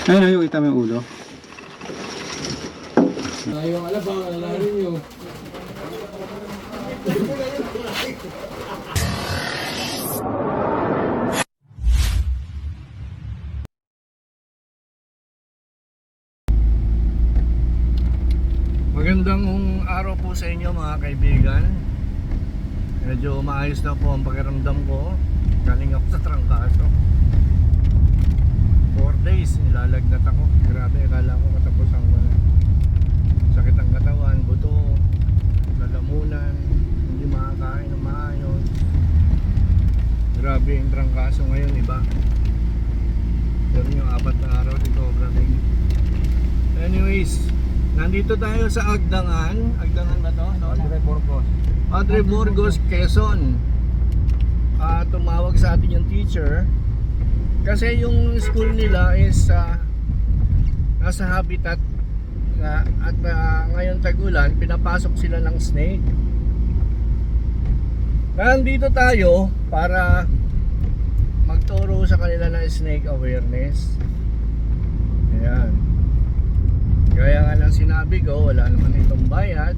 Ayun, ayun, kita mo yung ulo. Yung alabang, alarin nyo. Magandang araw po sa inyo mga kaibigan. Medyo maayos na po ang pakiramdam ko. Galing ako sa trangkaso. 4 days nilalagnat ako. Grabe, akala ko katapusan ko na. Sakit ang katawan, buto, lalamunan, hindi makakain ng maayos. Grabe yung trangkaso ngayon, iba. Pero yung 4 na araw dito, grabe. Anyways, nandito tayo sa Agdangan. Agdangan ba to? Andre Burgos. Padre Burgos, Quezon. Tumawag sa atin yung teacher kasi yung school nila is nasa habitat at ngayon tag-ulan, pinapasok sila ng snake. Nandito tayo para magturo sa kanila ng snake awareness. Ayan. Gaya nga ng sinabi ko, wala naman itong bayad.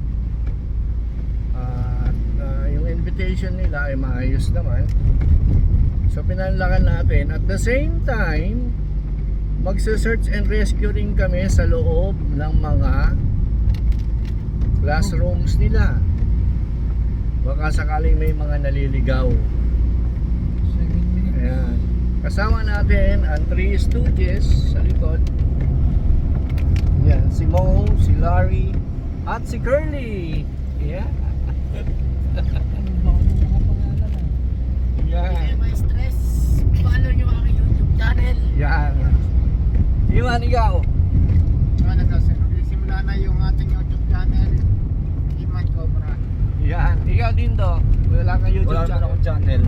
Yung invitation nila ay maayos naman. So pinanlakan natin. At the same time, magse-search and rescue rin kami sa loob ng mga classrooms nila. Baka sakaling may mga naliligaw. Ayan. Kasama natin ang 3 Stooges sa likod. Yan, si Mo, si Larry, at si Curly. Yeah. Yan. Hindi may stress. Follow nyo ang aking YouTube channel. Yan. Iwan, ikaw. Simula na yung ating YouTube channel. Iman Cobra. Yan. Ikaw din to. Wala kang YouTube Wala naman channel. akong channel.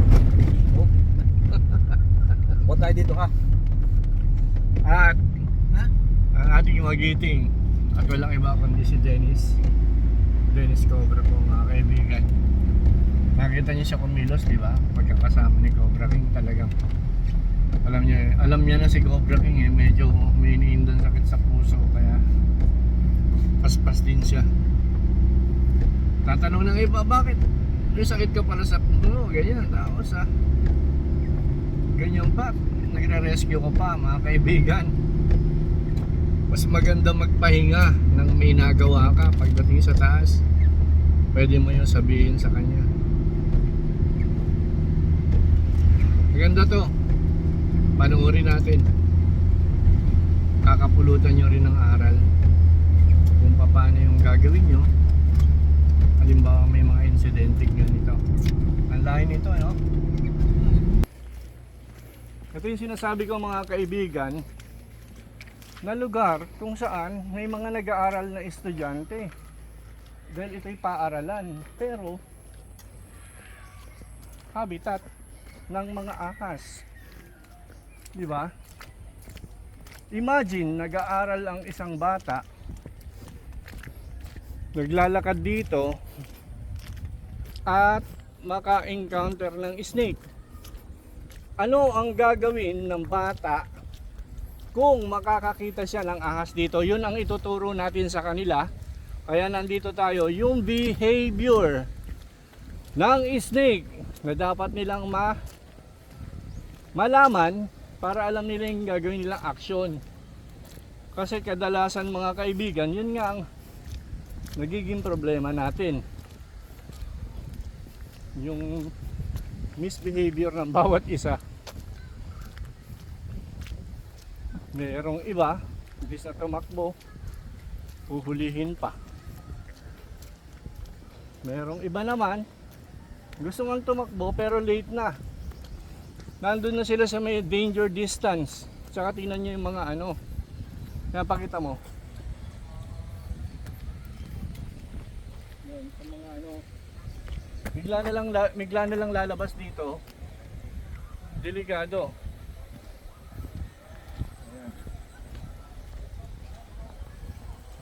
Ba't tayo dito ka? At ang ating magiting. At walang iba kundi si Dennis. Dennis Cobra po mga kaibigan. Nakita niyo siya kumilos, di ba? Pagkakasama ni Cobra King talagang alam niya na si Cobra King medyo may iniindan sakit sa puso kaya paspas din siya. Tatanong ng iba, bakit? May sakit ka pala sa puso, ganyan. Tapos ganyan pa, nagre-rescue ko pa mga kaibigan. Mas maganda magpahinga nang may nagawa ka. Pagdating sa taas, pwede mo yung sabihin sa kanya. Maganda to. Panuorin natin. Kakapulutan nyo rin ng aral kung paano yung gagawin nyo. Halimbawa may mga insidente ganito. Ang lain nito, no? Ito yung sinasabi ko mga kaibigan, na lugar kung saan may mga nag-aaral na estudyante. Dahil ito'y paaralan, pero habitat ng mga ahas. Di ba? Imagine, nag-aaral ang isang bata, naglalakad dito at maka-encounter ng snake. Ano ang gagawin ng bata kung makakakita siya ng ahas dito? Yun ang ituturo natin sa kanila. Kaya nandito tayo, yung behavior ng snake na dapat nilang malaman para alam nila yung gagawin nilang action. Kasi kadalasan mga kaibigan, yun nga ang nagiging problema natin. Yung misbehavior ng bawat isa. Merong iba, hindi sa tumakbo, huhulihin pa. Merong iba naman, gusto nga tumakbo pero late na. Nandun na sila sa may danger distance. Tsaka tingnan nyo yung mga napakita mo. Yan, sa mga bigla na lang lalabas dito. Delikado.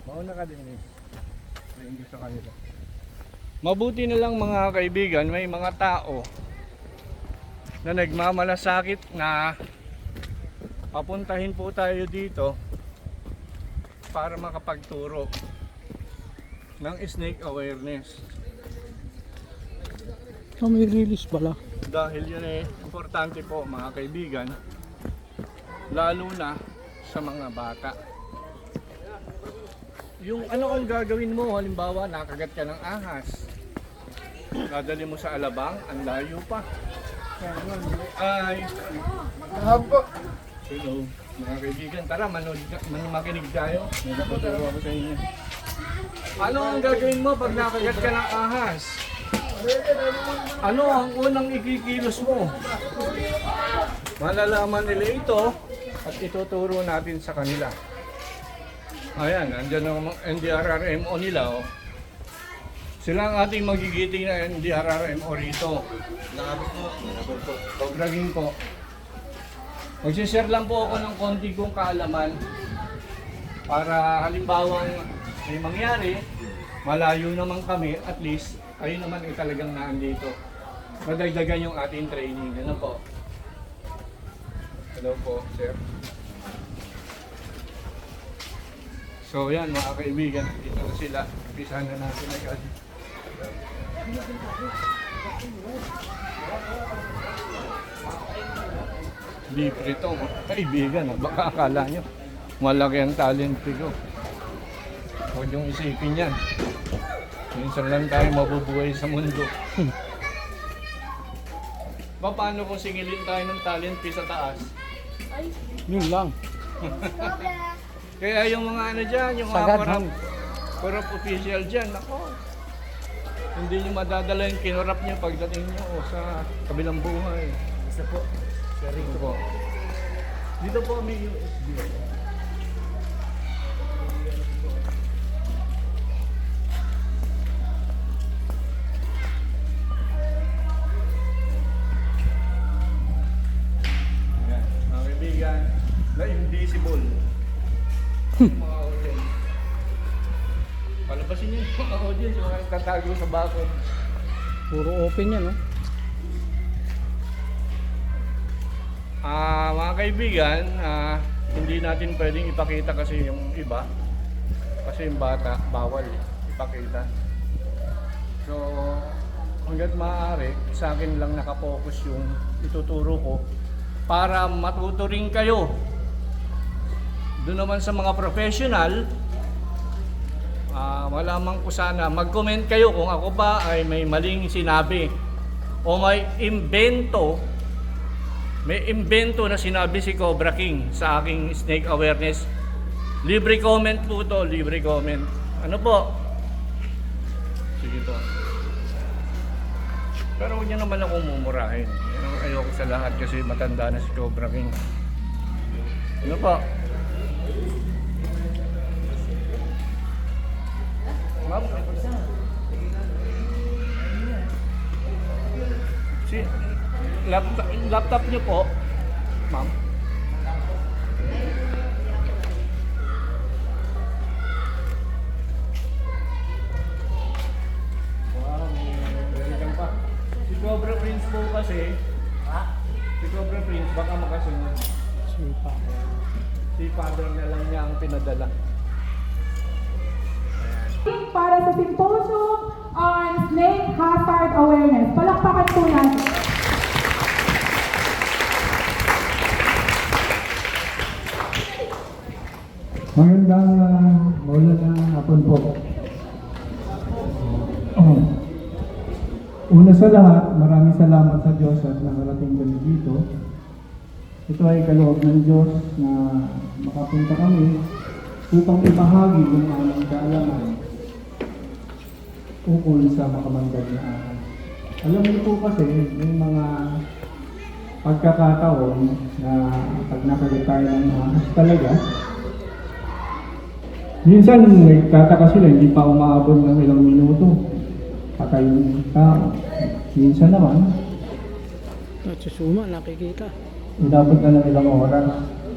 Mauna ka din eh. Sa kanila. Mabuti na lang mga kaibigan, may mga tao na nagmamalasakit na papuntahin po tayo dito para makapagturo ng snake awareness. So may release pala. Dahil yun importante po mga kaibigan, lalo na sa mga bata. Yung ano ang gagawin mo, halimbawa nakagat ka ng ahas, dadali mo sa alabang, ang layo pa. Ay, hello mga kaibigan, tara makinig tayo. May napaturo ako sa inyo. Ano ang gagawin mo pag nakagat ka ng ahas? Ano ang unang ikikilos mo? Malalaman nila ito at ituturo natin sa kanila. Ayan, andyan ang NDRRMO nila. Oh. Sila ang ating magigiting na NDRRMO rito. Nakabot po. Pag-bragging po. Magsishare lang po ako ng konti kong kaalaman para halimbawa may mangyari, malayo naman kami, at least ayun naman ay talagang naandito. Madagdagan yung ating training. Ano po? Hello po, sir. So yan mga kaibigan, dito na sila. Umpisahan na natin agad. Libre to mga kaibigan. Baka akala nyo malaki ang talent ko. Huwag yung isipin yan. Minsan lang tayo mabubuhay sa mundo. Paano kung singilin tayo ng talent fee sa taas? Yun lang. Kaya yung mga ano dyan, yung mga Sagad, corrupt official dyan, ako, hindi nyo madadala yung kinurap nyo pagdating nyo sa kabilang buhay. Isa po, sharing po. Dito po may USB. Ayan, mga kaibigan, na invisible. Mga audience. Palabasin niyo yung mga audience, yung mga tatago sa bakod. Puro open yan, no? Mga kaibigan, hindi natin pwedeng ipakita kasi yung iba. Kasi yung bata, bawal ipakita. So, hanggat maaari, sa akin lang nakapokus yung ituturo ko para matuto rin kayo. Doon naman sa mga professional, malaman ko sana, mag-comment kayo kung ako ba ay may maling sinabi o may imbento na sinabi si Cobra King sa aking snake awareness. Libre comment po to, libre comment. Ano po? Sige po. Pero huwag niyo naman akong mumurahin. Ayoko sa lahat kasi matanda na si Cobra King. Ano po? Ma'am, si laptop niyo po, ma'am. Wow, welcome pa. Si Cobra Prince po kasi, si Cobra Prince baka makasunod. Sipa. Si father na lang niya ang pinadala. Para sa Symposium on Snake Hazard Awareness. Palakpakan po natin. Magandang maulan na hapon po. Una sa lahat, maraming salamat sa Diyos at nakarating kami dito. Ito ay kaloob ng Diyos na makapunta kami upang ibahagi yung aming kaalaman ukol sa makamandag na ahas. Alam niyo po kasi, may mga pagkakataon na pag nakagat tayo ng ahas talaga, minsan nagtataka sila, hindi pa umaabot ng ilang minuto. Patay yung tao. Minsan naman, At susuma, nakikita. inabot na ng ilang oras,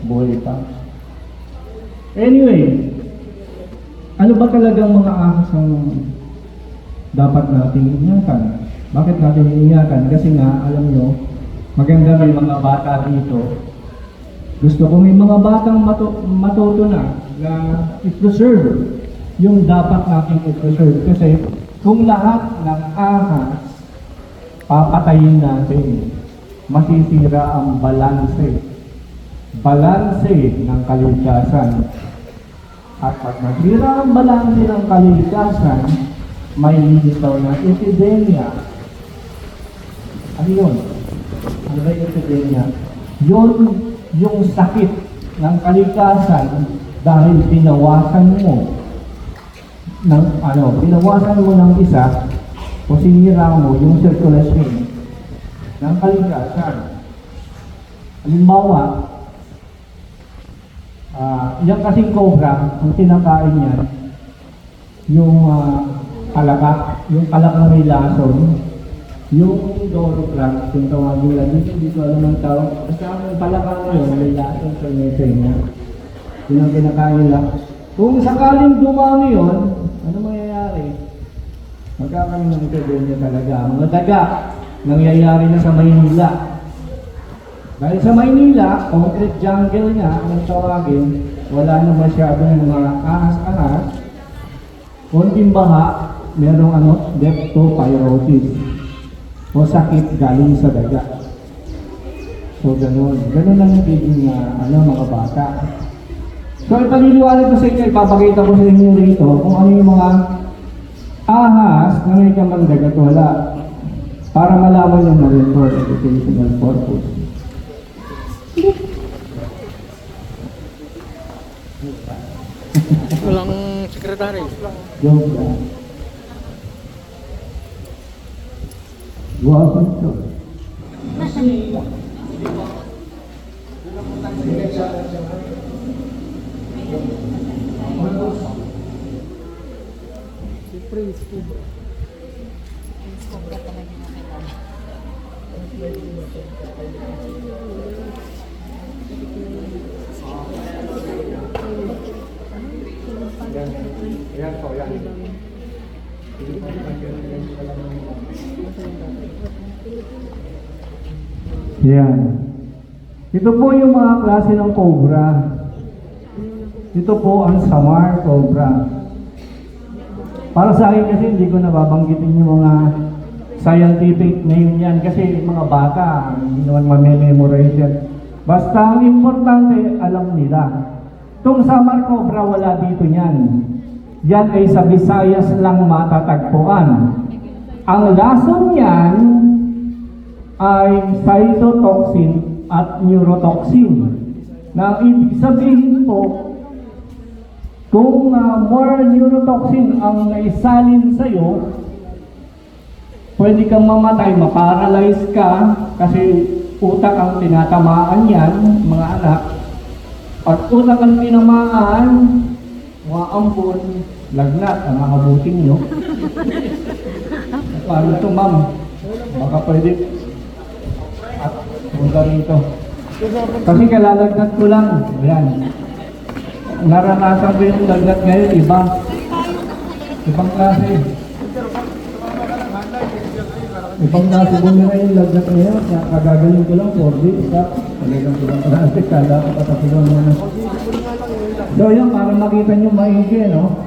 buhay pa. Anyway, ano ba talagang mga ahas ang dapat nating ingatan? Bakit natin ingatan? Kasi nga, alam nyo, maganda may mga bata dito. Gusto ko may mga batang matuto na i-preserve yung dapat nating i-preserve. Kasi kung lahat ng ahas papatayin natin, masisira ang balanse ng kalikasan. At pag nasira ang balanse ng kalikasan, may lilitaw na epidemya. Ano yun? Ano ba yung epidemya? Yun yung sakit ng kalikasan dahil pinawasan mo ng isa o sinira mo yung circulation ng kalikasan. Halimbawa, yung kasing cobra, ang tinakain niya, yung kalak na may lason, yung dorocrax, yung tawagin nila, hindi ko alam ang tawag. Basta ang palaka na yun, may lason sa mesa niya. Yun ang kinakain nila. Kung sakaling dumami yun, ano mangyayari? Magkakaroon ng epidemya talaga. Mga daga, nangyayari na sa Maynila. Dahil sa Maynila, concrete jungle nga, ang tawagin, wala na masyadong mga ahas-ahas. Konting baha, merong leptopyrosis o sakit galing sa daga. So, ganun. Ganun lang nagiging mga bata. So, ipaliliwanag ko sa inyo, ipapakita ko sa inyo rito kung ano yung mga ahas na may kamandag at wala para malaman nyo na rin for educational purpose. Walang sekretary. Joke lang. Wow, ito. Yan. Ito po yung mga klase ng cobra. Ito po ang Samar cobra. Para sa akin kasi hindi ko nababanggitin yung mga scientific name yan kasi mga bata, hindi naman mamememorize yan. Basta ang importante, alam nila. Itong Samar cobra, wala dito yan. Yan ay sa Visayas lang matatagpuan. Ang lason yan ay cytotoxin at neurotoxin. Na ibig sabihin po, kung more neurotoxin ang naisalin sa'yo, pwede kang mamatay, maparalyze ka, kasi utak ang tinatamaan yan, mga anak. At utak ang tinamaan, mga ampon, lagnat, ang makabuting nyo. Paano ito, ma'am? Baka pwede. At punta rito. Kasi kalalagnat ko lang. Ayan. Naranasan ko yung lagnat ngayon, iba. Ibang klase. Ibang klase ko nila yung lagnat ngayon. Kagagaling ko lang, 4 days. Talagang ko lang klase. Kala ko patapunan mo na. So yan, para makita nyo maigi, no?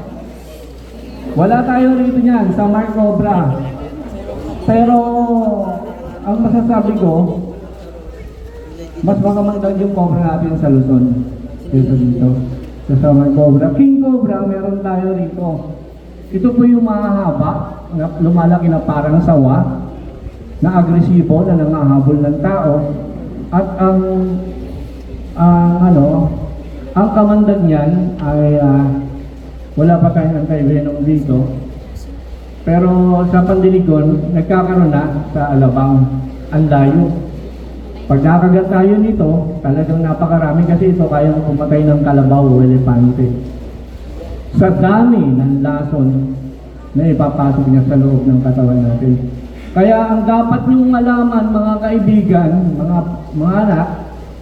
Wala tayo rito niyan, Samar cobra. Pero, ang masasabi ko, mas makamandag yung cobra natin sa Luzon. Dito. Sa Samar cobra. King cobra, meron tayo rito. Ito po yung mahahaba, lumalaki na parang sawa, na agresibo, na nangahabol ng tao. At ang kamandag niyan ay wala pa tayong anti-venom dito. Pero sa Pandiligon, nagkakaroon na sa Alabang. Ang layo. Pag nakagat tayo nito, talagang napakarami kasi ito kayang pumatay ng kalabaw o elepante. Sa dami ng lason na ipapasok niya sa loob ng katawan natin. Kaya ang dapat niyong malaman, mga kaibigan, mga anak,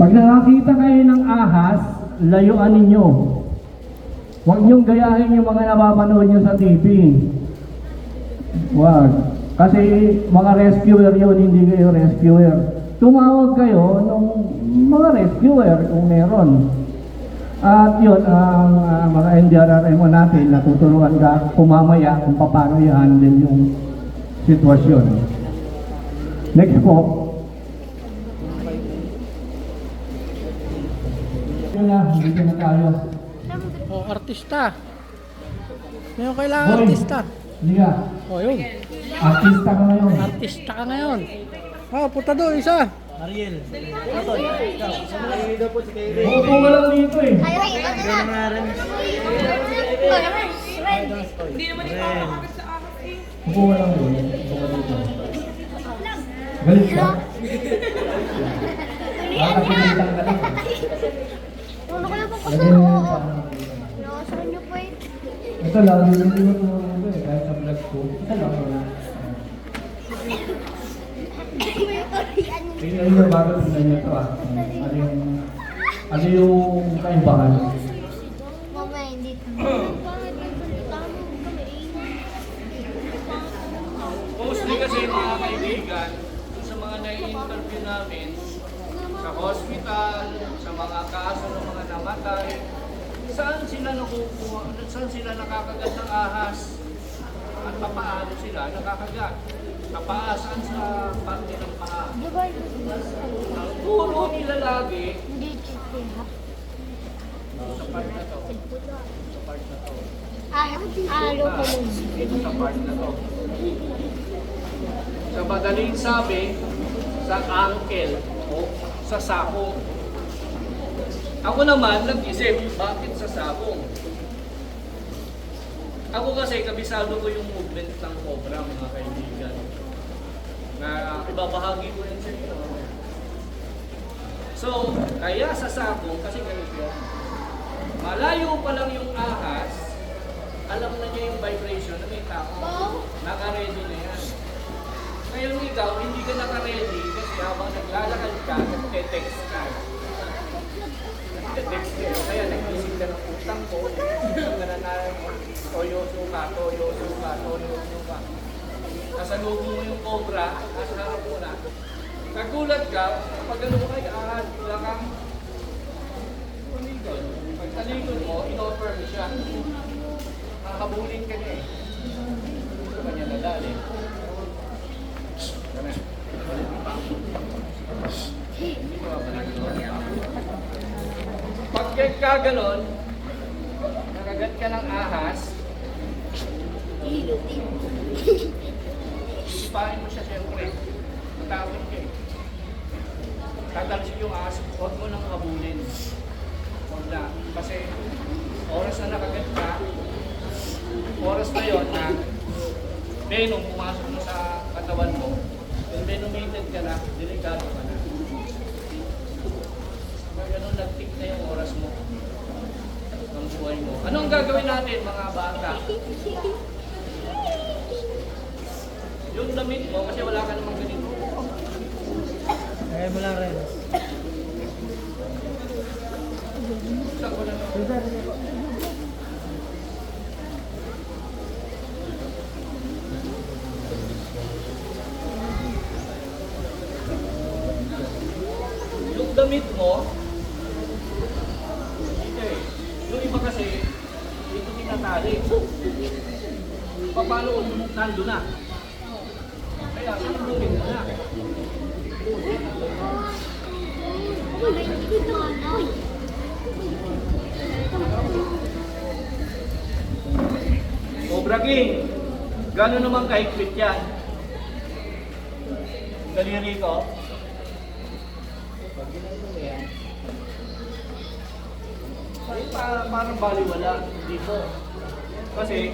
pag nakakita kayo ng ahas, layuan ninyo. Huwag niyong gayahin yung mga napapanood niyo sa TV. Huwag. Kasi mga rescuer yun, hindi kayo rescuer. tumawag kayo ng mga rescuer kung meron. At yun, ang mga NDRRMO natin, natuturuan ka kumamaya kung paano i-handle yung sitwasyon. Next po. Yun na, dito na tayo. Oh, artista. Ngayon kailangan Hoy, artista. Liga, Oh, yun. artista ka ngayon. Artista ka ngayon. Oh, punta doon, isa. Uupo ka lang dito eh. Upo ka lang dito. Upo ka dito. Galit ka? Nakakapilitan ka lang. Ano kayo po Lagyan mo yung paa. Nakasahan niyo po eh. Ito lang, hindi mo tumulong ito eh. Kahit sa vlog ko. Ito lang wala. Tingnan nyo bago tingnan nyo ito ah. Ano yung kaibahan? Mama, hindi. Mostly kasi mga kaibigan, sa mga nai-interview namin, sa hospital, sa mga kaso ng mga namatay, saan sila nakukuha, saan sila nakakagat ng ahas? At papaano sila nakakagat? Sa paa, saan sa parte ng paa? Ang puro nila lagi, Hindi chicken ha. sa part na to. Sa part na to. Alo ko mo. Dito sa part na to. Sa madaling sabi, sa ankle o sa sakong. Ako naman nag-isip, bakit sa sakong? Ako kasi kabisado ko yung movement ng cobra, mga kaibigan. Na ibabahagi ko rin sa inyo. So, kaya sa sakong, kasi ganito yan. Malayo pa lang yung ahas, alam na niya yung vibration na may tao. Naka-ready na yan. Ngayon ikaw, hindi ka naka-ready kasi habang naglalakad ka, nagte-text ka. Nagte-text ka. Kaya nag-isip ka ng utang ko. Nananalang mo, toyoso ka, toyoso ka, toyoso ka. Nasalubong mo yung cobra, nasa harap mo na. Nagulat ka, pag ano mo kayo, bigla kang tumigon. Pag talikod mo, in-offer mo siya. Makakabulin ka niya eh. Gusto ka niya nadali. Kami. Hindi ko pag ka ganon, nakagat ka ng ahas, isipahin mo siya siyempre. Matawid ka eh. Tatalsin yung ahas, huwag mo nang habulin. Huwag na. Kasi oras na nakagat ka, oras na yun na venom pumasok mo sa katawan mo, yung venomated ka na, delikado ka na. Pag ganun, nag-tick na yung oras mo ng buhay mo. Anong gagawin natin mga bata? Yung damit mo, kasi wala ka namang ganito. Eh, wala rin. Saan ko lang? Yung damit mo, ito eh. Yung iba kasi, ito tinatali. Paano kung nando na? Kaya, inumin mo na. Cobra King, gano'n naman kahigpit yan? Daliri ko. Pag ginagawa mo yan, parang baliwala dito. Kasi,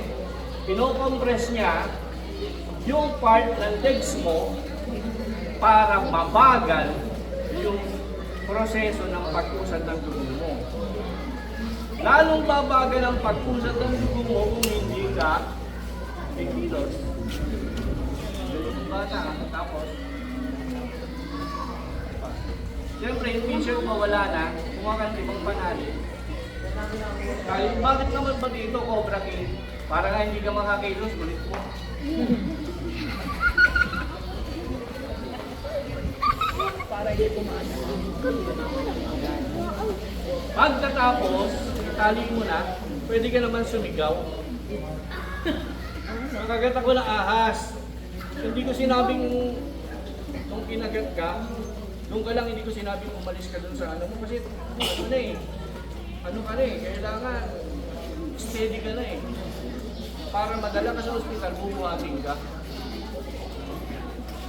pinokompress niya yung part ng legs mo para mabagal yung proseso ng pag-usad ng dugo mo. Lalong babagal ang pag-usad ng dugo mo kung hindi ka kikilos. Yung bata, tapos, siyempre, yung t-shirt mo wala na, kumuha ka ng ibang panali. Bakit naman ba dito, Cobra King? Para nga hindi ka makakilos, ulit mo. Pagkatapos, tali mo na, pwede ka naman sumigaw. Nakagat ako ng ahas. Hindi ko sinabing nung kinagat ka, doon ka lang hindi ko sinabing umalis ka doon sa ano mo. Kasi ano ka na eh, kailangan steady ka na eh. Para madala ka sa ospital, bubuhatin ka.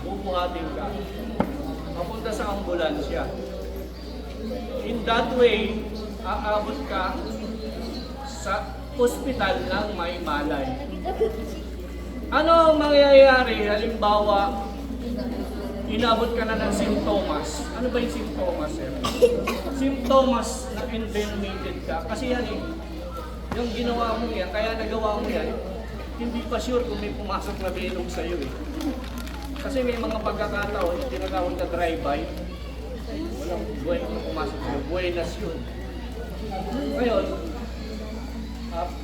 Bubuhatin ka. Papunta sa ambulansya. In that way, aabot ka sa ospital ng may malay. Ano ang mangyayari? Halimbawa, inabot ka na ng simptomas. Ano ba yung simptomas, sir? Simptomas na envenomated ka. Kasi yan eh, yung ginawa mo yan, kaya nagawa mo yan, hindi pa sure kung may pumasok na venom sa'yo eh. Kasi may mga pagkakataon, tinatawag na drive-by, walang buhay na pumasok sa'yo, buenas yun. Ngayon,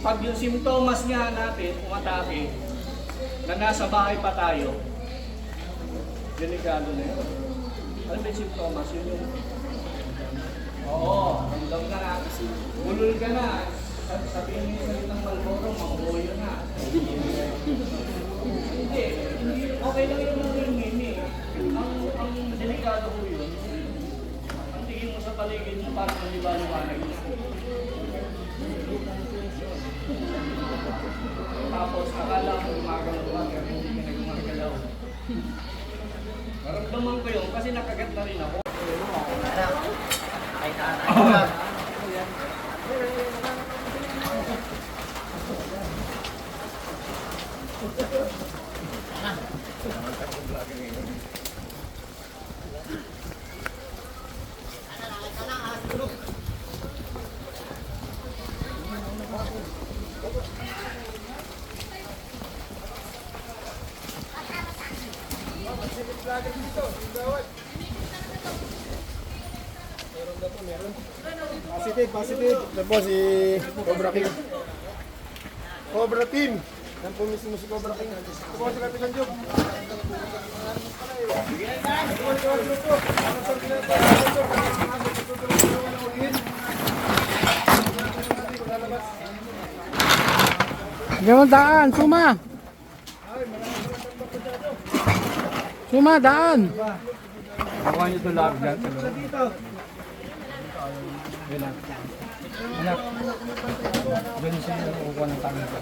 pag yung simptomas nga natin, umatake, na nasa bahay pa tayo, delikado na yun. Ano ba yung simptomas? Yun yung, oo, ramdam ka na, bulol ka na, sabihin mo yung ng Malboro, mabuhoyo na. Hindi, okay lang yung nangyayari. Ang delikado ko yun, ang tingin mo sa paligid mo parang naliba-liwanag na. Tapos akala mo gumagalaw ka, hindi ka na gumagalaw. Maramdaman ko yun kasi nakagat na rin ako. Positive. Ito po si Cobra King. Cobra Team. Yan po mismo si Cobra King. Ito po si Kapitan Job. Ganun daan, suma. Suma, daan. Nakuha niyo ito lahat dyan. Anak. Ganun sila nakukuha ng tanong ko.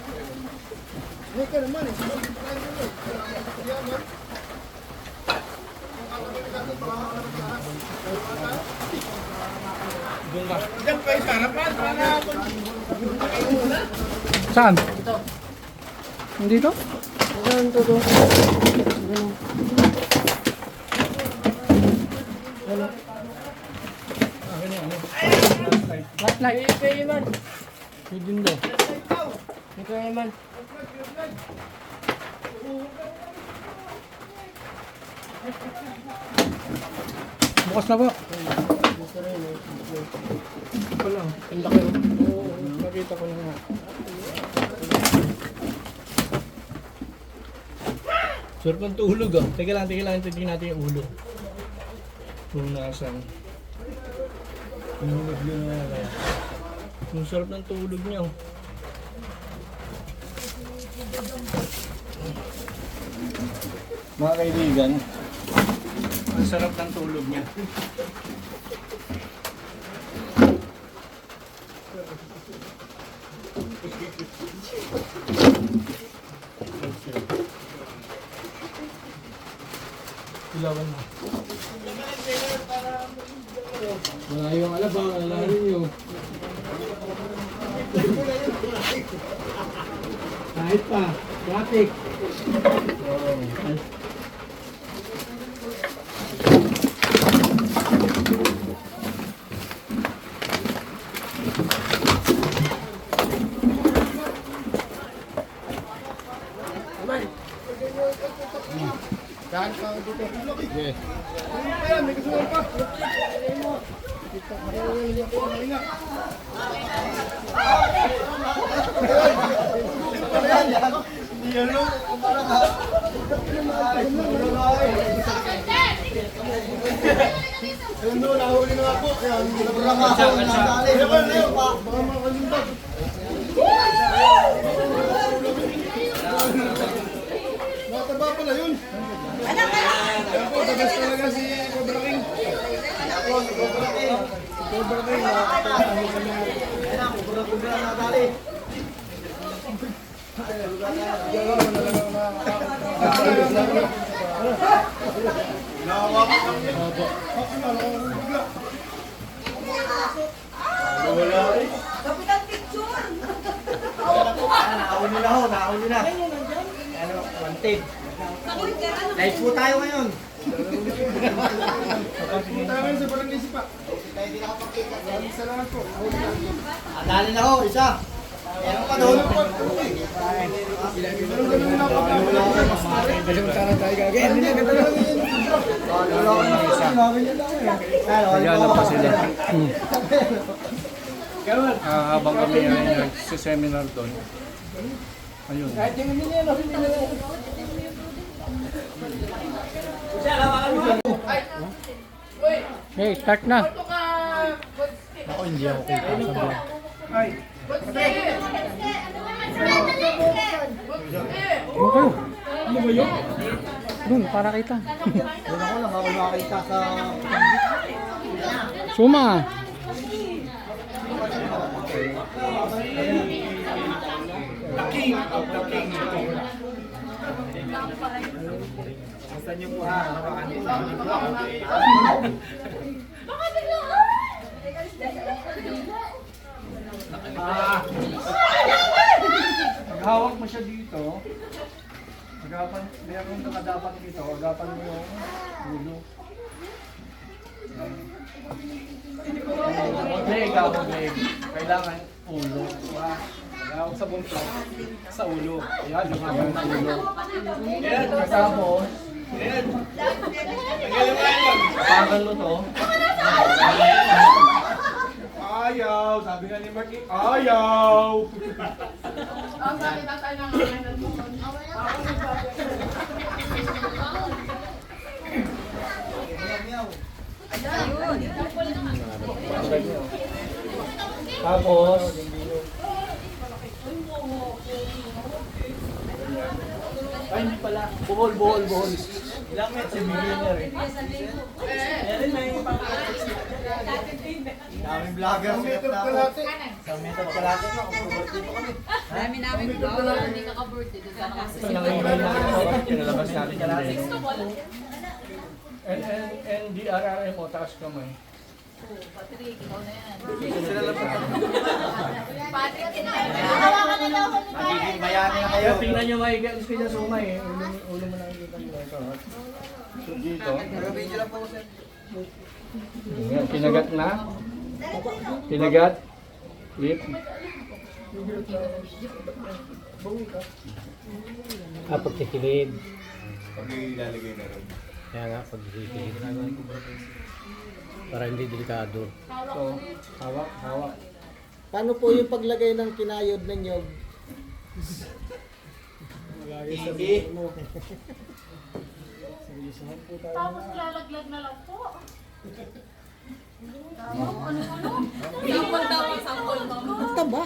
Saan? Dito? Saan to? Flashlight. Ikaw Iman. Hidin daw. Ikaw Iman. Bukas na po. Ito lang. Ang laki. Oo, nakita ko na nga. Sarap ng tulog ah. Teka lang, tignan natin yung ulo. Kung nasan. Tulog yun na kaya. Ang sarap ng tulog niya oh. Mga kaibigan, Ang sarap ng tulog niya. Ilawan mo. malayong alabang, alarin nyo. Kahit pa, traffic. Ayun doon, nahuli na nga po. Kaya nabura nga ako. Ayun pa, ayun pa. Baka makalimutan. Mataba pala yun. Kaya po, tagas talaga si Cobra King. Cobra King. Cobra King. Cobra na dali. Nauli na. Ano, wanted. Live po tayo ngayon. Tayo sa barangay Sipa. Salamat po. Dali na ho, isa. Meron pa doon. Naglalap pa sila. Habang kami ay nagsiseminar doon. Ayun. Hey, start na. Ako hindi ako kita sa vlog. Okay. Ano ba yun? Doon, para kita. Doon ako lang ako nakakita sa... Suma. Hawak mo siya dito. Meron ka dapat dito. Agapan mo yung ulo. Leg, hawak leg. Kailangan ulo. Hawak sa buntot. Sa ulo. Ayan, lumaban ng ulo. Ayan, kasapos. Ayan. Pagal mo to. Ayaw! Sabi nga ni Marky, ayaw! Tapos, ay hindi pala, buhol. Ilang met si beginner eh. Meron na yung daming vlogger sikat na ako. Sa method kalate na, kung dito kami. Dami namin vlogger, hindi ka-birthday. Doon sana kasi si Kinalabas natin yung and DRRM o taas kamay. Patrick, ikaw na yan. Magiging bayani na kayo. Kaya tingnan nyo maigi ang kanya sumay eh. Ulo mo nakikita nyo ito. So dito. Ayan, kinagat na. Kinagat. Lip. Pagkikilid. Pag ilalagay na rin. Kaya nga, pagkikilid. Para hindi delikado. So, hawak. Paano po yung paglagay ng kinayod ng nyog? Hindi. Tapos lalaglag na lang po. Sample, mama. Taba.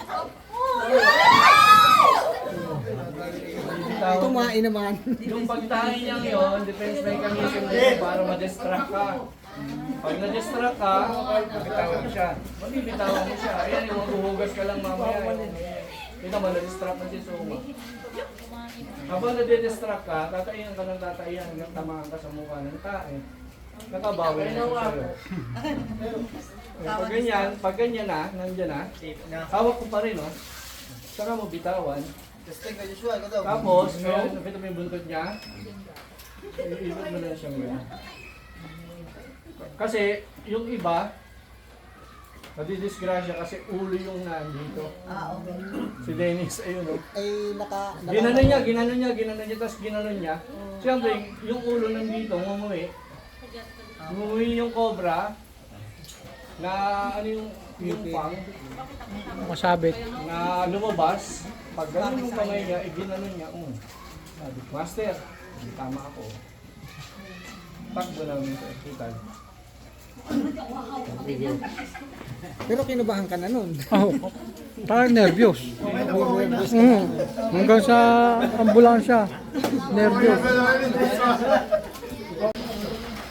Tumain naman. Yung pagtahin niya ngayon, defense mechanism din para ma-distract ka. Pag na-distract ka, bitawan mo siya. Bitawan mo siya. Ayan, yung maghuhugas ka lang mamaya. Kita mo, na-distract na si Suma. Habang na-distract ka, tataiyan ka ng tataiyan hanggang tamaan ka sa mukha ng tae. Nakabawi na siya sa'yo. Pag ganyan na, nandiyan na, hawak ko pa rin, no? Saka mo bitawan. Tapos, ngayon, napito mo yung buntot niya. Iikot mo na siya ngayon. Kasi, yung iba, nadidisgrasya kasi ulo yung nandito. Okay. Si Dennis, ayun o. Ay, Ginanon niya, tapos ginanon niya. Siyempre, yung ulo nandito, ngumuwi. Ngumuwi yung cobra, na ano yung pang, Masabit. na lumabas. Pag gano'n yung kamay niya, ginanon niya. Sabi, Master, tama ako. Takbo namin sa hospital. Pero kinubahan ka na nun. Oh, parang nervyos. Hanggang sa ambulansya, nervyos.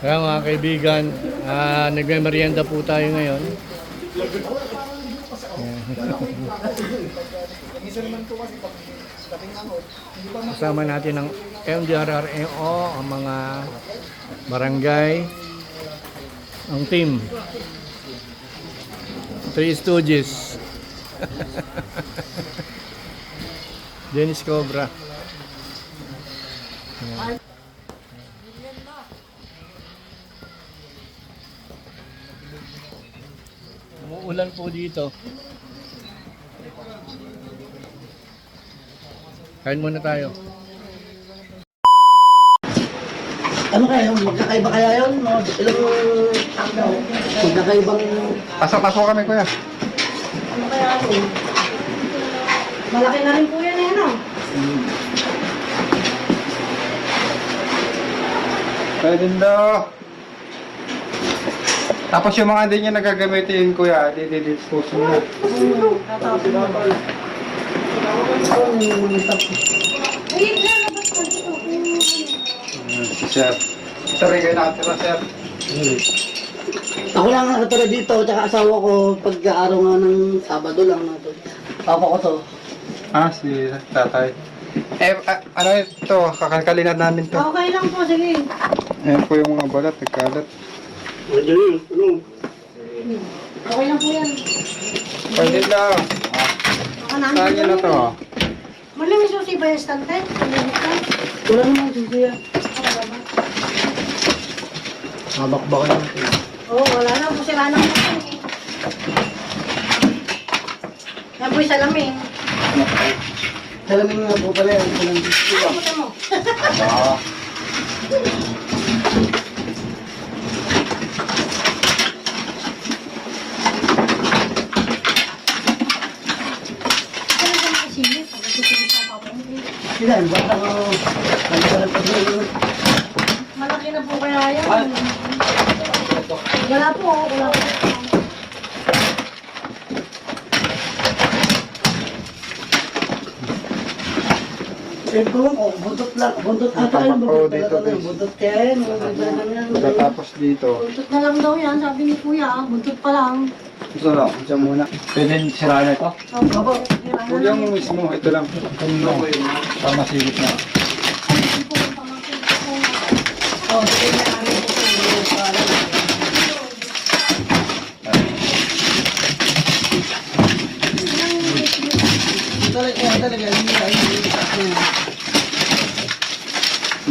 Kaya mga kaibigan, nagme-merienda po tayo ngayon. Kasama natin ang MDRRMO, ang mga barangay, ang team. Three Stooges. Dennis Cobra. Ayan. Umuulan po dito. Kain muna tayo. Ano kaya? Magkakaiba kaya yun? Ilang magkakaibang... Pasok kami, kuya. Ano kaya yun? Malaki na rin po yan eh, no? Pwede daw. Tapos yung mga hindi niya nagagamitin, kuya, di-dispose mo na. Tatapos na ba? Ay, lalabas ka dito. Si Sir. Ito rin kayo nakatira, Sir. Ako lang nakatira dito, tsaka asawa ko, pagka-araw nga ng Sabado lang na to. Papa ko to. Si tatay. Ano ito? Kakalkalinan namin to. Okay lang po, sige. Ayan po yung mga balat, nagkalat. Okay lang po yan. Pwede daw. Saan nyo na to? Mali may susi ba yung stante? Wala naman susi yan. Mabakbakan lang. Oo, wala na po sila nang musin. Yan po yung salamin. Salamin nga po pala yan. Salamin mo. Ilan? Basta ko... Malaki na po kaya yan. Wala po, wala po. Buntot lang, buntot ata yun, buntot kaya yan, Tapos dito. buntot na lang daw yan, sabi ni kuya, buntot pa lang. Ito lang, ito muna. Pwede siraan na ito? Opo. Huwag yung mismo, ito lang. Para masilip na. Oh, sige na kami po.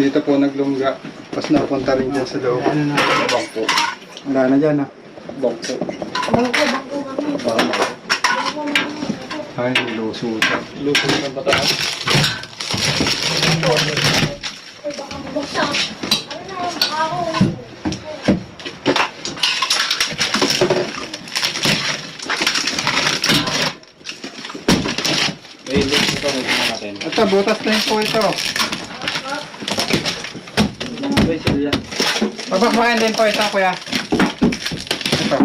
Dito po naglungga. Tapos napunta rin dyan sa loob. Bangko. Wala na dyan, ha? Bangko. Ay, lusutan. Lusutan ba tayo? Ito, butas na yun po ito. Babakbakan din po ito, kuya. Ito.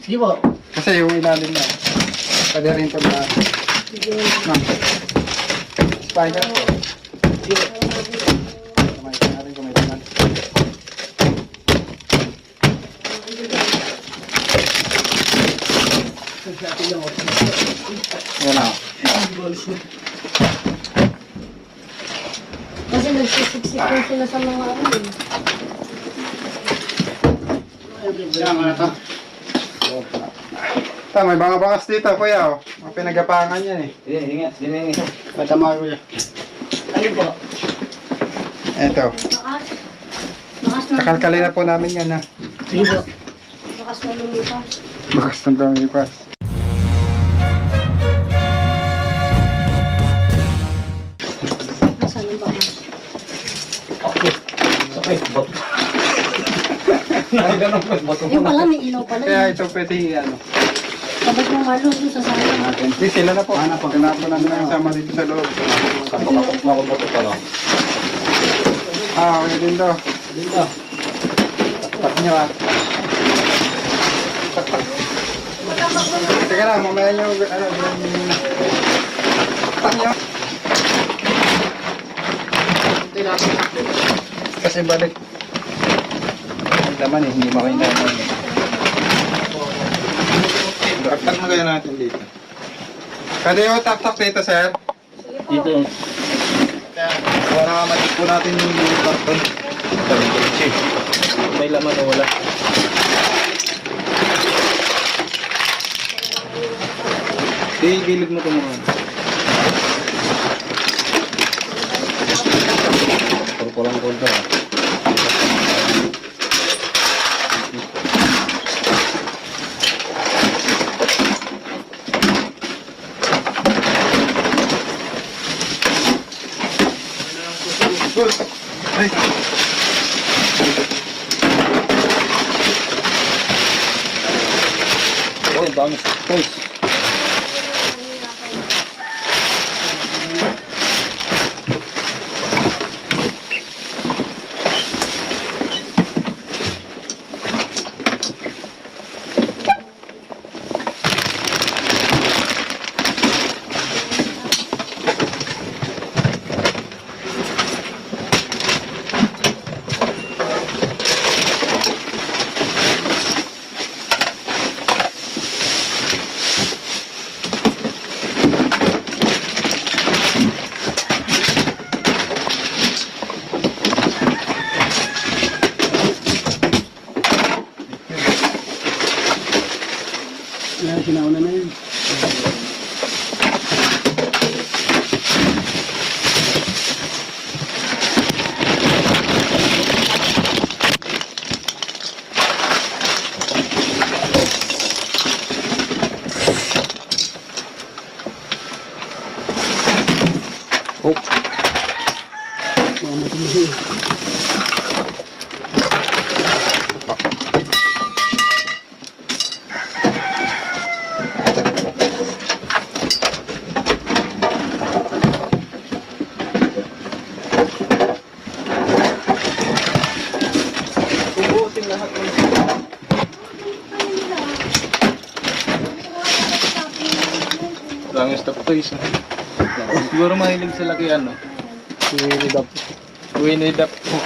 Sige po. Kasi yung ilalim na. Pwede rin ito na. Ma'am. Spider po. Kumain na rin, kumain na. Yan na. Kasi nagsisiksik ko sila sa mga ano. Yan nga ito. Ito, may mga bakas dito, kuya. Oh. Mga pinagapangan yan eh. Ingat. Patama, kuya. Ano po? Ito. Bakas na. Kakalkalin na po namin yan, ha. Sige po. Bakas na lumipas. Bakas ng lumipas. Nasaan yung bakas? Yung pala, may ilaw pala. Kaya ito pwede ano. Sabag ng malo doon sa sana. Hindi, sila na po. Kailangan po namin ang sama dito sa loob. Okay din daw. Tapat niyo, ha. Teka lang, mamaya nyo, ano, tak nyo. Kasi balik. Ang laman eh, hindi makinaman. Tak na kaya natin dito. Kada yung tak-tak dito, sir. Dito. Para matik po natin yung karton. May laman o wala. Gilid mo ito mga. Purpulang kontra. Good. Ay. Oh, dami sa toys. Kaya sinauna na yun. Lang yung stock toys. Siguro mahilig sila kay ano. Winnie the Pooh.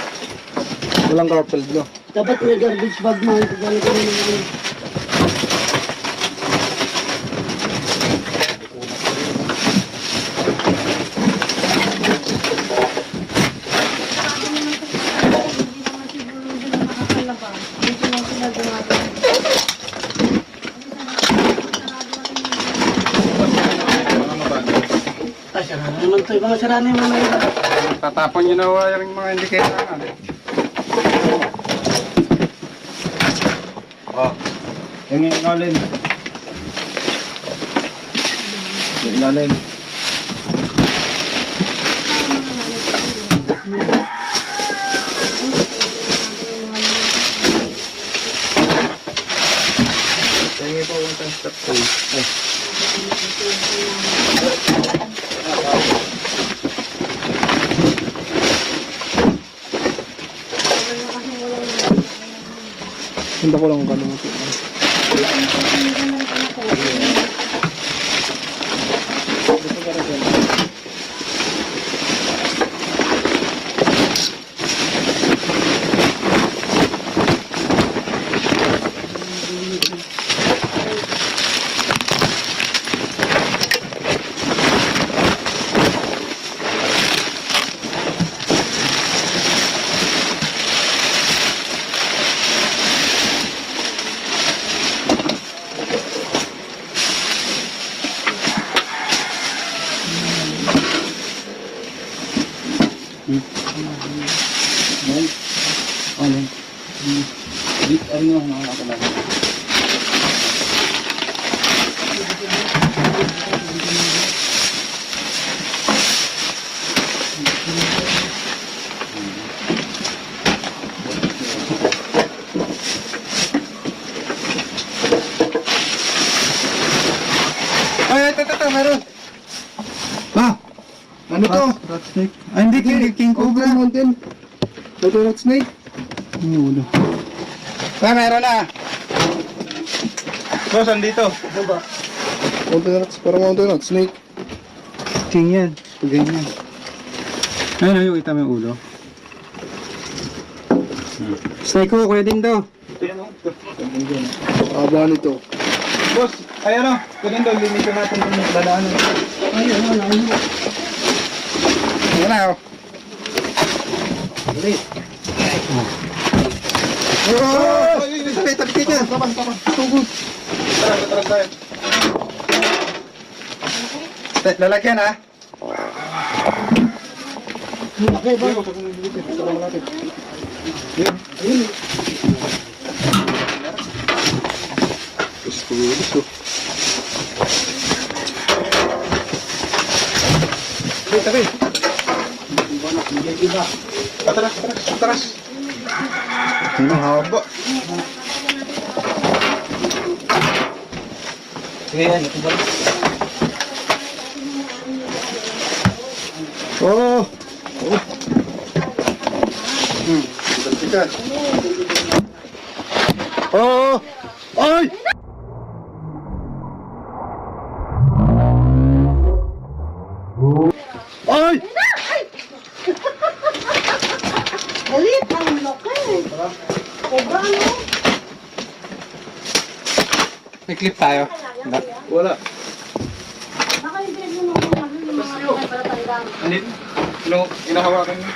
Walang Garfield, no? Dapat may garbage bag man. Kagano ko naman. Ay, sarana naman to. Mga sarana yung mga iba. Tatapon nyo na wiring mga indicator. Oh. Yung ilalim. Yung ilalim. Tingin po yung step toys. Hindi ko lang kalimutan. Ay, ito, meron. Ah, ano to? Rat snake. Ay, hindi, King Cobra. Mountain. Ito, rat snake. Ulo. Ah, meron na. Boss, andito. Mountain rats, parang mountain rats, snake. King yan. Ganyan. Ayun, yung kita mo yung ulo. Snake ko, kuya din daw. Haba nito. Boss, ay ano, ganun daw, limitin natin yung dadaanan. Ayun, wala. Ayan na, oh. Ulit. Oh! Tabi ka dyan. Tugod. Tara tayo. Lalagyan, ha? Okay, ba? Gusto. Tabi. Atras. Ang haba. Sige yan. Oh! Sikat. Oh! Ay! Ay! Galit, ang laki. Cobra, no? May clip tayo. Wala. Baka yung pinag-numang mga palatandaan. Anit? Inahawakan niyo.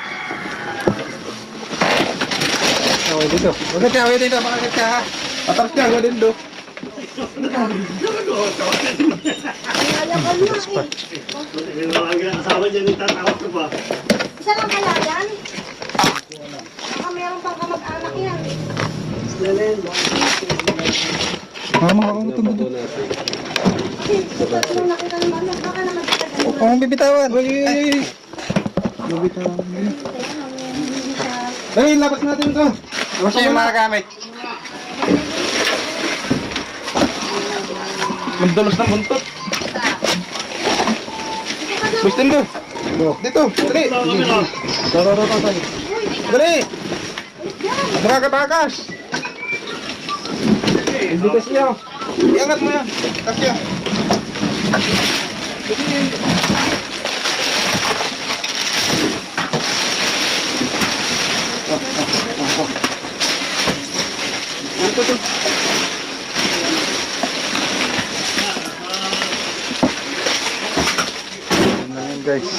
Okay, dito. Huwag dito. Makagat ka ha. Atras ka, gawin do. Isa lang kalagan? Baka meron pang kamag-anak yan. Mga utong dito. Nung nakita naman, baka naman kita Huwag mong bibitawan. Bibitawan. Dali, labas natin ito. Labas siya yung mga gamit. Magdulos ng buntot. Bustin do. Dito, dali. Dali. Dragatakas. Hindi kasi siya. Iangat mo yan. Kasya. Ayan guys.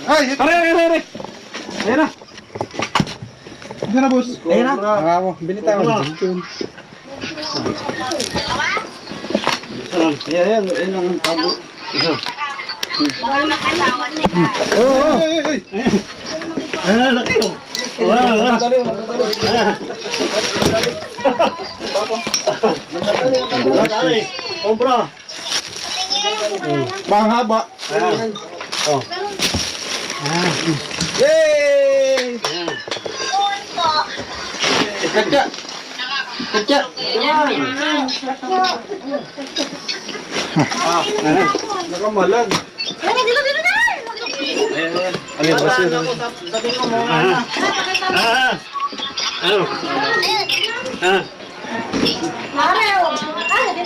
Ay, Aray! Ayan na. Diyan na, boss. Ayan na. Mga mo. Binitawan. Ayan ang tabo. Oh, ay. Bang haba. Oh. Yay! Kacak. Nakamalan. Alin ba siya?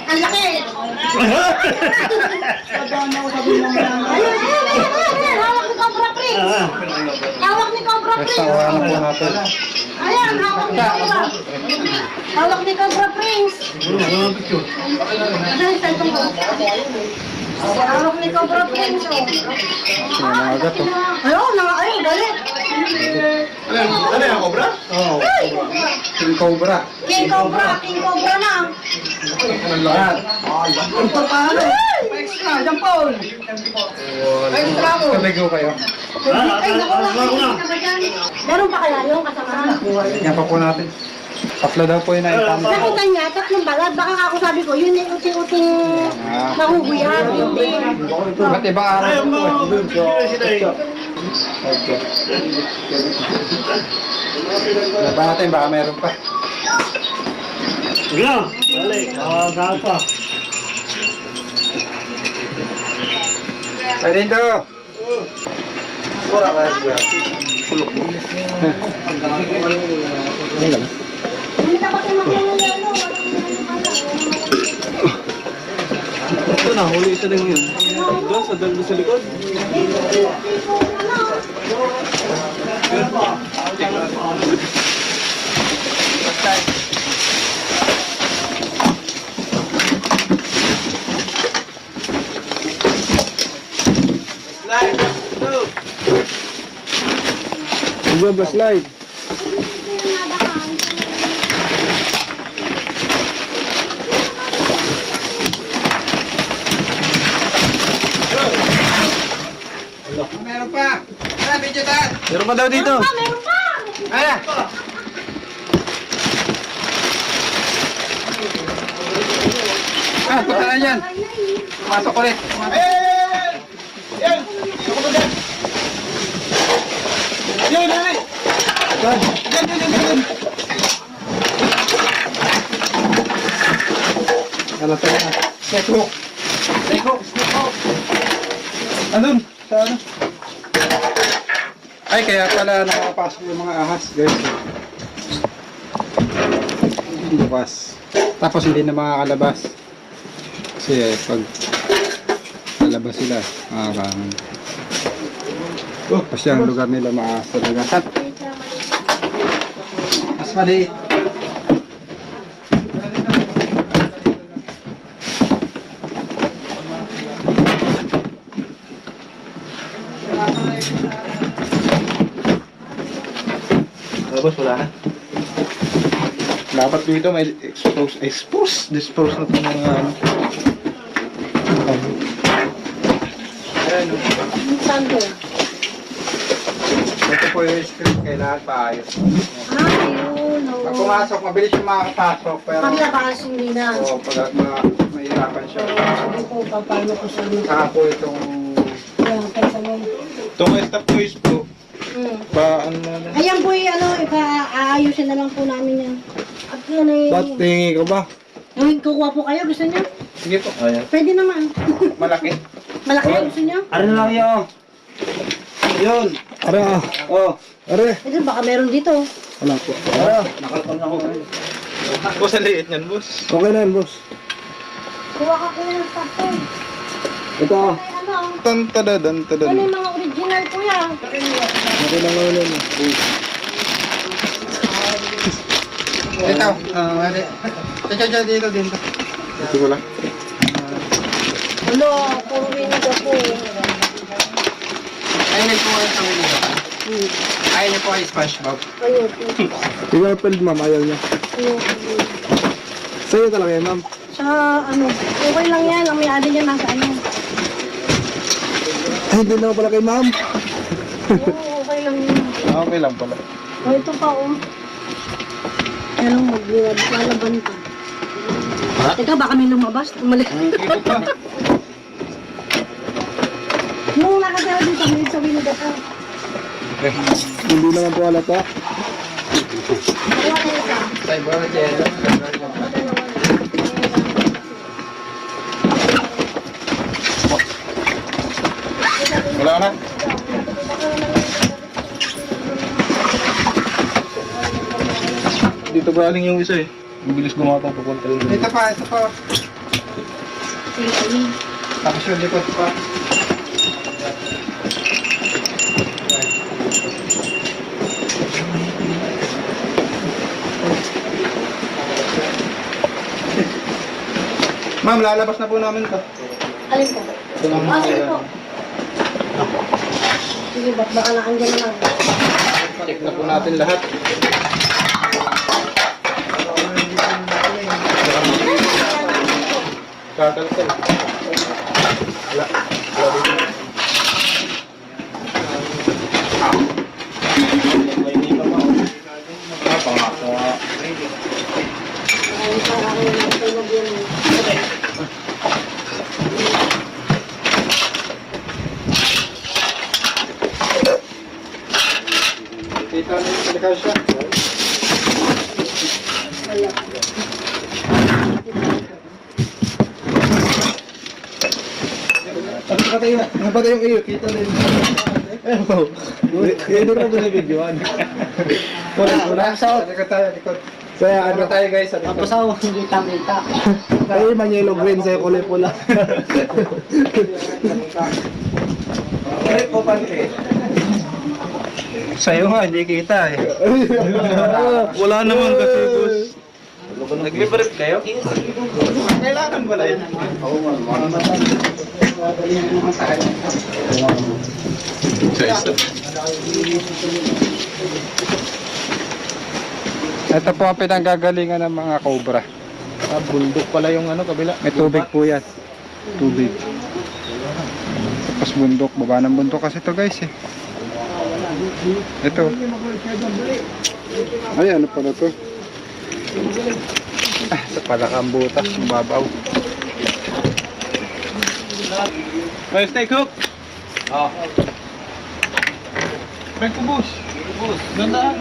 Ang laki! Hawak ni Cobra Prince! Tawanan po natin. Ayan, hawak ni Cobra! Hawak ni Cobra Prince! Hawak ni Cobra Prince! Nangagat to. Ayun, galit! Ano yung cobra? Oo. King Cobra. King Cobra na! Anong lahat? Ito pa ano? Extra, John Paul! Extra mo! Kaligo kayo. Ay, naku, meron pa kaya yung kasama? Yan pa po natin. Tatlo daw po yung naitama. Nakita niya, tatlong balat. Baka ako sabi ko, yun yung uting-uting nahuhuyan. Hindi. Ba't ibang araw po eh. Laban natin, baka meron pa. Pwede ito. Wala kaya siya. Hindi na ba Ito na, huli isa lang yun. Doon, sa dalo sa likod. Diba ba slide? Meron pa! Video dad! Meron pa daw dito! Meron pa! Ayan! Punta na yan! Pumasok ulit! Yan! Ako ba dyan? Yan! Yan! Yan! Ano to na? Snake hook! Snake hook! Snake hook! Andun! Sa ano? Ay, kaya pala nakapasok yung mga ahas, guys. Lumabas. Tapos hindi na makakalabas. Kasi pag lalabas sila, makakaroon. Kasi ang lugar nila maahas talaga. Mas maliit. Tapos wala na. Dapat dito may dispose na ito mga ano. Ayan o. Sando. Ito po yung script, kailangan paayos. Ayun, Pag oo. pumasok, mabilis yung makakapasok. Pero, Paglabas hindi na. pag mahirapan siya. Sabi ko, paano ko sa ano. Saka po itong Ayan, kaysa mo. stop toys po. Pa, ano na. Ayan po ano, aayusin na lang po namin yan. At yan ay... Ba't tingi ka ba? Ay, kukuha po kayo, gusto niyo? Sige po. Ayan. Pwede naman. Malaki. Malaki, gusto niyo? Ano lang yun? Yun. Ara! Oh. Are! Ito, baka meron dito. Wala po. Nakalpang ako. Boss, ang liit niyan, boss. Okay na yan, boss. Kuha ka po ng karton. Ito. Ay, ano, Tantadadan, ano yung mga original po yan? Okay na nga ulan. Ito. Mali. Diyan, dito. Dito ko lang. Ano, puro winiga po. Ayun po yung sa Winnie. Ayun po ay SpongeBob. Ayun, Yung Garfield, ma'am, ayaw niya. ayun. Sa'yo talaga yan, ma'am. Sa ano, okay lang yan. Ang may-ari niya nasa ano. Ay, hindi naman pala kay ma'am. Oo, okay lang yun. Okay lang pala. O, ito pa, oh. Pero magliwag, lalaban ko. Teka, baka may lumabas. Umalik. Nung nakatira dito, may sa winiga po. Hindi naman po halata. Kuha kayo isa. Wala na? Dito galing yung isa eh. Ang bilis gumatang papunta rin. Ito pa. Sige, Tapos yung likod pa. Ma'am, lalabas na po namin ito. alin po? Sige po. Sige, baka naandyan naman. Check na po natin lahat. Kakalkal. Wala. Wala dito. Pangako. Ay, para kayo natulog yun. Kita na yung salikaw siya. Wala. Napatay yung iyo. Kita na yung... Hindi ko na binibidyoan. Wala. Sa likod tayo, likod. Kaya ano tayo guys? Tapos ako, hindi kita. Tayo man yellow green sa'yo kulay pula. Sa'yo nga, hindi kita eh. Wala naman kasi boss. Nag-brief kayo? Kailangan ba yun? Ito po ang pinanggagalingan ng mga cobra. Bundok pala yung ano kabila. May tubig po yan. Tubig. Tapos bundok. Baba ng bundok kasi ito guys eh. Ito. Ay, ano pala to? Sa palakang butas. Mababaw. May steak hook. Oh. May kubos. Ganda.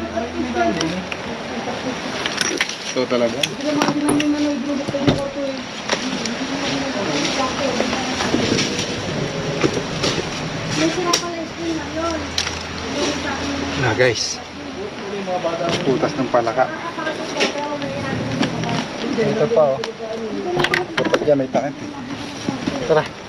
Ito talaga. Na guys. Putas ng palaka. Ito pa oh. Dapat yan may takip. Tara.